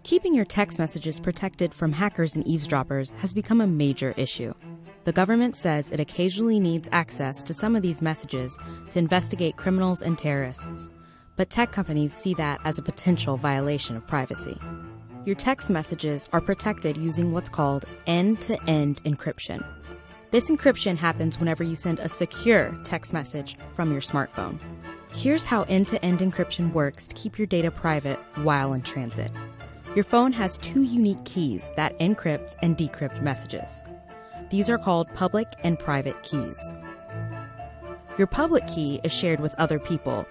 Keeping your text messages protected from hackers and eavesdroppers has become a major issue. The government says it occasionally needs access to some of these messages to investigate criminals and terrorists, but tech companies see that as a potential violation of privacy. Your text messages are protected using what's called end-to-end encryption. This encryption happens whenever you send a secure text message from your smartphone. Here's how end-to-end encryption works to keep your data private while in transit. Your phone has two unique keys that encrypt and decrypt messages. These are called public and private keys. Your public key is shared with other people,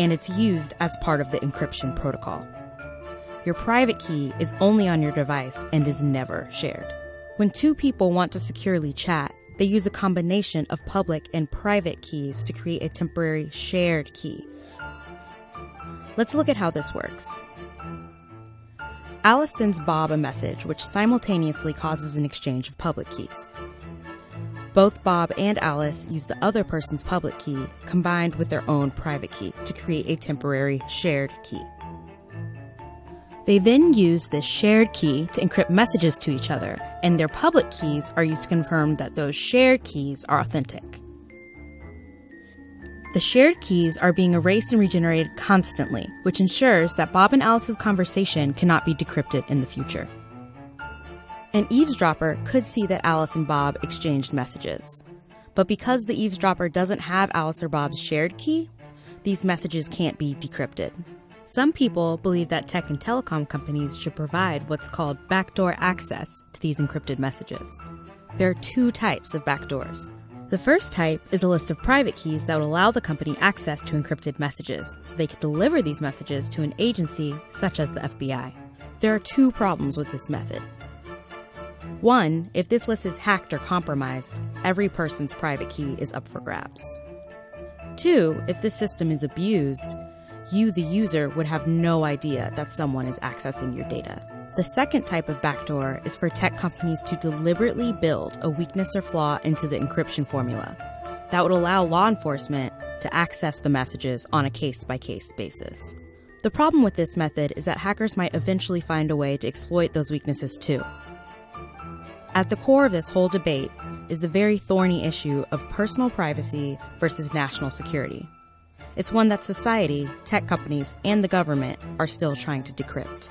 and it's used as part of the encryption protocol. Your private key is only on your device and is never shared. When two people want to securely chat, they use a combination of public and private keys to create a temporary shared key. Let's look at how this works. Alice sends Bob a message which simultaneously causes an exchange of public keys. Both Bob and Alice use the other person's public key combined with their own private key to create a temporary shared key. They then use this shared key to encrypt messages to each other, and their public keys are used to confirm that those shared keys are authentic. The shared keys are being erased and regenerated constantly, which ensures that Bob and Alice's conversation cannot be decrypted in the future. An eavesdropper could see that Alice and Bob exchanged messages. But because the eavesdropper doesn't have Alice or Bob's shared key, these messages can't be decrypted. Some people believe that tech and telecom companies should provide what's called backdoor access to these encrypted messages. There are two types of backdoors. The first type is a list of private keys that would allow the company access to encrypted messages, so they could deliver these messages to an agency such as the FBI. There are two problems with this method. One, if this list is hacked or compromised, every person's private key is up for grabs. Two, if this system is abused, you, the user, would have no idea that someone is accessing your data. The second type of backdoor is for tech companies to deliberately build a weakness or flaw into the encryption formula that would allow law enforcement to access the messages on a case-by-case basis. The problem with this method is that hackers might eventually find a way to exploit those weaknesses too. At the core of this whole debate is the very thorny issue of personal privacy versus national security. It's one that society, tech companies, and the government are still trying to decrypt.